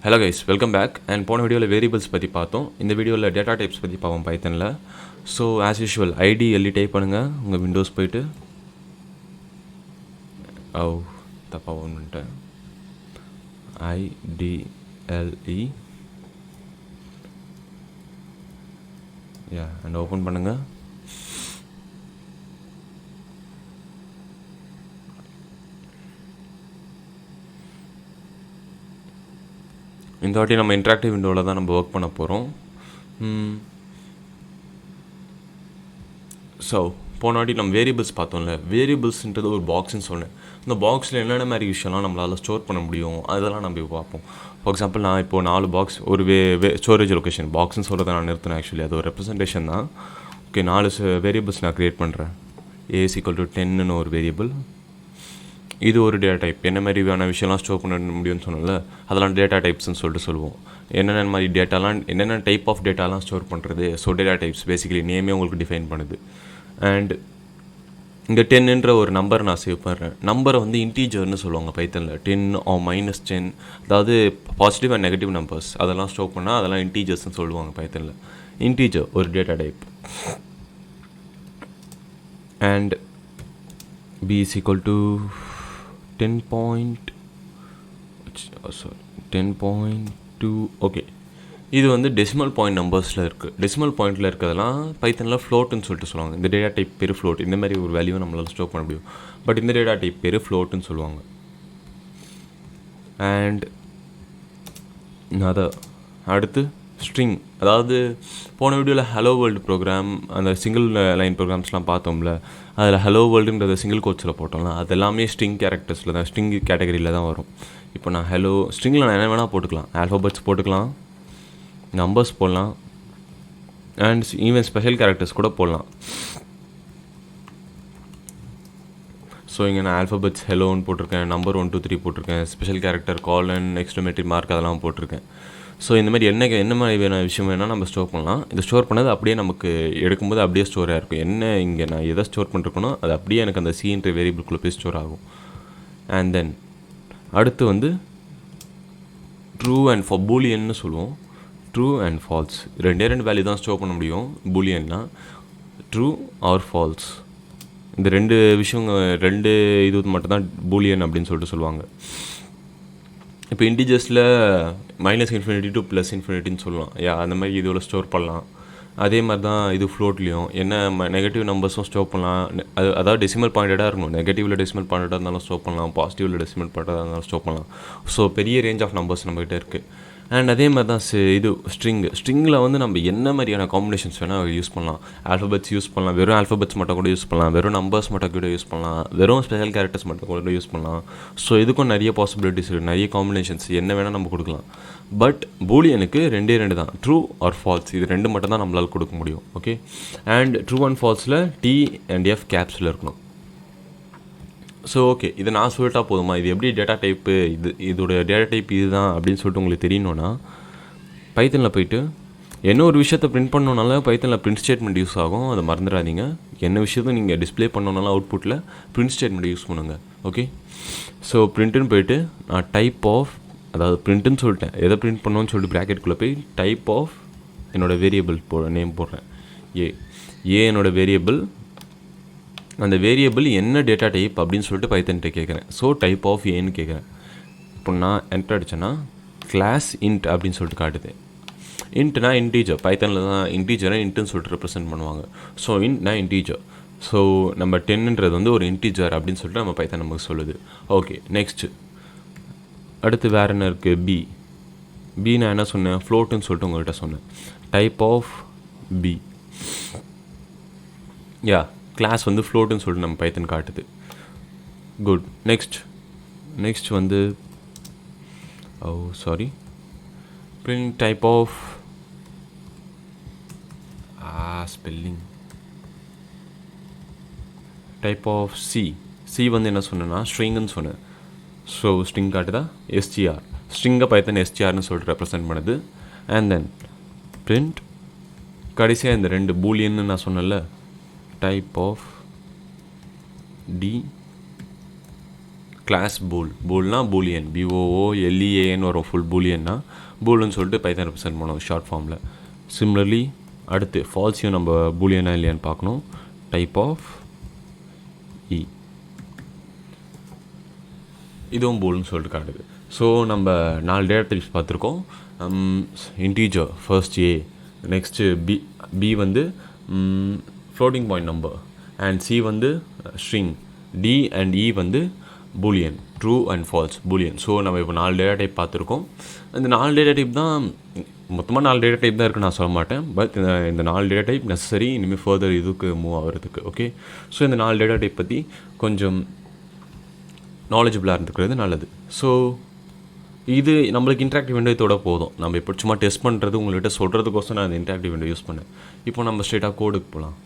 Hello guys, welcome back. And போன வீடியோவில் variables பற்றி பார்த்தோம். இந்த வீடியோவில் டேட்டா டைப்ஸ் பற்றி பார்ப்போம் பைத்தனில். So as usual IDLE type பண்ணுங்கள். உங்கள் விண்டோஸ் போயிட்டு தப்பாக ஒன்று பண்ணிட்டேன். IDLE அண்ட் ஓப்பன் பண்ணுங்கள். இந்த வாட்டி நம்ம இன்ட்ராக்டிவ் விண்டோவில் தான் நம்ம ஒர்க் பண்ண போகிறோம். ஸோ போன வாட்டி நம்ம வேரியபிள்ஸ் பார்த்தோம்ல, வேரியபிள்ஸ்ன்றது ஒரு பாக்ஸ்ன்னு சொன்னேன். இந்த பாக்ஸில் என்னென்ன மாதிரி விஷயம்லாம் நம்மளால் ஸ்டோர் பண்ண முடியும் அதெல்லாம் நம்ம பார்ப்போம். ஃபார் எக்ஸாம்பிள் நான் இப்போது 4 பாக்ஸ் ஒரு ஸ்டோரேஜ் லொக்கேஷன் பாக்ஸ்ன்னு சொல்கிறத நான் நிறுத்தினேன். ஆக்சுவலி அது ஒரு ரெப்ரசன்டேஷன் தான். ஓகே, 4 வேரியபிள்ஸ் நான் க்ரியேட் பண்ணுறேன். A=10ன்னு ஒரு வேரியபிள். இது ஒரு டேட்டா டைப். என்ன மாதிரியான விஷயம்லாம் ஸ்டோர் பண்ண முடியும்னு சொன்னோம்ல, அதெல்லாம் டேட்டா டைப்ஸ்ன்னு சொல்லிட்டு சொல்லுவோம். என்னென்ன மாதிரி டேட்டாலாம், என்னென்ன டைப் ஆஃப் டேட்டாலாம் ஸ்டோர் பண்ணுறது. ஸோ டேட்டா டைப்ஸ் பேசிக்கலி நேமே உங்களுக்கு டிஃபைன் பண்ணுது. அண்ட் இங்கே 10ன்ற ஒரு நம்பர் நான் சேவ் பண்ணுறேன். நம்பரை வந்து இன்டீஜர்னு சொல்லுவாங்க பைத்தனில். 10 or -10, அதாவது பாசிட்டிவ் அண்ட் நெகட்டிவ் நம்பர்ஸ் அதெல்லாம் ஸ்டோர் பண்ணால் அதெல்லாம் இன்டீஜர்ஸ்ன்னு சொல்லுவாங்க பைத்தனில். இன்டீஜர் ஒரு data type. And b=10.2. Okay, இது வந்து டெசிமல் பாயிண்ட் நம்பர்ஸில் இருக்குது. டெசிமல் பாயிண்டில் இருக்கிறதெல்லாம் பைத்தனில் ஃப்ளோட்டுன்னு சொல்லிட்டு சொல்லுவாங்க. இந்த டேட்டா டைப் பேர் ஃப்ளோட். இந்த மாதிரி ஒரு வேல்யூவை நம்மளால் ஸ்டோர் பண்ண முடியும். பட் இந்த டேட்டா டைப் பேர் ஃப்ளோட்டுன்னு சொல்லுவாங்க. அண்ட் அடுத்து ஸ்ட்ரிங். அதாவது போன வீடியோவில் ஹலோ வேர்ல்டு ப்ரோக்ராம், அந்த சிங்கிள் லைன் ப்ரோக்ராம்ஸ்லாம் பார்த்தோம்ல, அதில் ஹலோ வேர்ல்டுன்றத சிங்கிள் கோட்ஸில் போட்டோம்ல, அது எல்லாமே ஸ்ட்ரிங் கேரக்டர்ஸில் தான், ஸ்ட்ரிங் கேட்டகரியில் தான் வரும். இப்போ நான் ஹலோ ஸ்ட்ரிங்கில் நான் என்ன வேணால் போட்டுக்கலாம். ஆல்ஃபபெட்ஸ் போட்டுக்கலாம், நம்பர்ஸ் போடலாம், அண்ட் ஈவன் ஸ்பெஷல் கேரக்டர்ஸ் கூட போடலாம். ஸோ இங்கே நான் ஆல்ஃபபெட்ஸ் ஹெலோன்னு போட்டிருக்கேன், நம்பர் 1 2 3 போட்டிருக்கேன், ஸ்பெஷல் கேரக்டர் காலன் எக்ஸ்க்ளமேட்டரி மார்க் அதெல்லாம் போட்டிருக்கேன். ஸோ இந்த மாதிரி என்ன மாதிரியான விஷயம் வேணால் நம்ம ஸ்டோர் பண்ணலாம். இது ஸ்டோர் பண்ணது அப்படியே நமக்கு எடுக்கும்போது அப்படியே ஸ்டோராக இருக்கும். என்ன இங்கே நான் எதை ஸ்டோர் பண்ணிருக்கணும் அது அப்படியே எனக்கு அந்த C வேரியபிள்குள்ளே போய் ஸ்டோர் ஆகும். அண்ட் தென் அடுத்து வந்து ட்ரூ அண்ட் பூலியன்னு சொல்லுவோம். ட்ரூ அண்ட் ஃபால்ஸ் ரெண்டு வேல்யூ தான் ஸ்டோர் பண்ண முடியும் பூலியன்னா. ட்ரூ ஆர் ஃபால்ஸ், இந்த ரெண்டு விஷயங்க, ரெண்டு இது மட்டும்தான் பூலியன் அப்படின்னு சொல்லிட்டு சொல்லுவாங்க. இப்போ இன்டிஜர்ஸில் -∞ to +∞ சொல்லலாம். அந்த மாதிரி இதுவில் ஸ்டோர் பண்ணலாம். அதே மாதிரி தான் இது ஃப்ளோட்லேயும் என்ன நெகட்டிவ் நம்பர்ஸும் ஸ்டோர் பண்ணலாம். அதாவது டெசிமல் பாயிண்டடாக இருக்கணும். நெகட்டிவில் டெசிமல் பாயிண்டடாக இருந்தாலும் ஸ்டோர் பண்ணலாம், பாசிட்டிவில் டெசிமல் பாயிண்டடாக இருந்தாலும் ஸ்டோர் பண்ணலாம். ஸோ பெரிய ரேஞ்ச் ஆஃப் நம்பர்ஸ் நம்மகிட்ட இருக்குது. அண்ட் அதே மாதிரி தான் இது ஸ்ட்ரிங்கில் வந்து நம்ம என்ன மாதிரியான காம்பினேஷன்ஸ் வேணால் யூஸ் பண்ணலாம். ஆல்ஃபபெட்ஸ் யூஸ் பண்ணலாம், வெறும் ஆல்ஃபபெட்ஸ் மட்டும் கூட யூஸ் பண்ணலாம், வெறும் நம்பர்ஸ் மட்டும் கூட யூஸ் பண்ணலாம், வெறும் ஸ்பெஷல் கேரக்டர்ஸ் மட்டும் கூட யூஸ் பண்ணலாம். ஸோ இதுக்கும் நிறைய பாசிபிலிட்டிஸ் இருக்குது, நிறைய காம்பினேஷன்ஸ் என்ன வேணால் நம்ம கொடுக்கலாம். பட் பூலியனுக்கு ரெண்டு தான், ட்ரூ ஆர் ஃபால்ஸ். இது ரெண்டு மட்டும் தான் நம்மளால் கொடுக்க முடியும். ஓகே, அண்ட் ட்ரூ அண்ட் ஃபால்ஸில் T and F கேப்ஸில் இருக்கணும். ஸோ ஓகே, இதை நான் சொல்லிட்டா போதுமா? இது எப்படி டேட்டா டைப்பு, இதோட டேட்டா டைப் இது தான் அப்படின்னு சொல்லிட்டு உங்களுக்கு தெரியணுன்னா பைத்தனில் போய்ட்டு என்ன ஒரு விஷயத்தை பிரிண்ட் பண்ணணுனால பைத்தனில் பிரிண்ட் ஸ்டேட்மெண்ட் யூஸ் ஆகும். அதை மறந்துடாதீங்க. என்ன விஷயத்தை நீங்கள் டிஸ்பிளே பண்ணணுனாலும் அவுட்புட்டில் பிரிண்ட் ஸ்டேட்மெண்ட் யூஸ் பண்ணுங்க. ஓகே, ஸோ பிரிண்ட்டுன்னு போய்ட்டு நான் டைப் ஆஃப், அதாவது பிரிண்ட்டுன்னு சொல்லிட்டேன், எதை பிரிண்ட் பண்ணணும்னு சொல்லிட்டு ப்ராக்கெட்டுக்குள்ளே போய் டைப் ஆஃப் என்னோடய வேரியபிள் நேம் போடுறேன். ஏ என்னோடய வேரியபிள். அந்த வேரியபிள் என்ன டேட்டா டைப் அப்படின்னு சொல்லிட்டு பைத்தன்கிட்ட கேட்குறேன். ஸோ டைப் ஆஃப் ஏன்னு கேட்குறேன். இப்போ நான் என்டர் அடித்தேன்னா கிளாஸ் இன்ட் அப்படின்னு சொல்லிட்டு காட்டுது. இன்ட்னா இன்டீஜர். பைத்தனில் தான் இன்டீஜரை இன்ட்டுன்னு சொல்லிட்டு ரெப்ரசென்ட் பண்ணுவாங்க. So இன்ட்னா integer. ஸோ நம்ம 10ன்றது வந்து ஒரு இன்டீஜர் அப்படின்னு சொல்லிட்டு நம்ம பைத்தன் நமக்கு சொல்லுது. ஓகே, நெக்ஸ்ட்டு அடுத்து வேறு என்ன இருக்குது? பி நான் என்ன சொன்னேன்? ஃப்ளோட்டுன்னு சொல்லிட்டு உங்கள்கிட்ட சொன்னேன். Type of B. கிளாஸ் வந்து ஃப்ளோட்டுன்னு சொல்லிட்டு நம்ம பைத்தன் காட்டுது. குட். நெக்ஸ்ட் வந்து print type of spelling type of C வந்து என்ன சொன்னேன்னா ஸ்ட்ரிங்குன்னு சொன்னேன். ஸோ ஸ்ட்ரிங் காட்டுதா? STR. ஸ்ட்ரிங்கை பைத்தன் STRன்னு சொல்லிட்டு ரெப்ரசென்ட் பண்ணுது. அண்ட் தென் பிரிண்ட் கடைசியாக இந்த ரெண்டு பூலியன்னு நான் சொன்னேன்ல, டைப் ஆஃப் D கிளாஸ் பூல்னா boolean boolean வரும் ஃபுல் booleanனா பூல்னு சொல்லிட்டு பைத்தான் ரெப்ரசன்ட் பண்ணுவோம் ஷார்ட் ஃபார்மில். சிமிலர்லி அடுத்து ஃபால்ஸையும் நம்ம பூலியனா இல்லையான்னு பார்க்கணும். டைப் ஆஃப் இ இதுவும் பூல்னு சொல்லிட்டு காட்டுது. ஸோ நம்ம 4 டேட்டா டைப்ஸ் பார்த்துருக்கோம். Integer first A, next B வந்து floating point number, and C வந்து ஸ்ட்ரிங், டி அண்ட் இ வந்து Boolean, true and false Boolean. So நம்ம இப்போ 4 டேட்டா டைப் பார்த்துருக்கோம். இந்த 4 டேட்டா டைப் தான் மொத்தமாக 4 டேட்டா டைப் தான் இருக்குன்னு நான் சொல்ல மாட்டேன். பட் இந்த 4 டேட்டா டைப் நெசசரி இனிமேல் ஃபர்தர் இதுக்கு மூவ் ஆகிறதுக்கு. ஓகே, ஸோ இந்த 4 டேட்டா டைப் பற்றி கொஞ்சம் நாலேஜபிளாக இருந்துக்கிறது நல்லது. ஸோ இது நம்மளுக்கு இன்ட்ராக்டிவ் விண்டோத்தோட போதும். நம்ம இப்போ சும்மா டெஸ்ட் பண்ணுறது உங்கள்கிட்ட சொல்கிறதுக்கோசம் நான் இந்த இன்ட்ராக்டிவ் விண்டோ யூஸ் பண்ணேன். இப்போ நம்ம ஸ்ட்ரெயிட்டாக கோடுக்கு போகலாம்.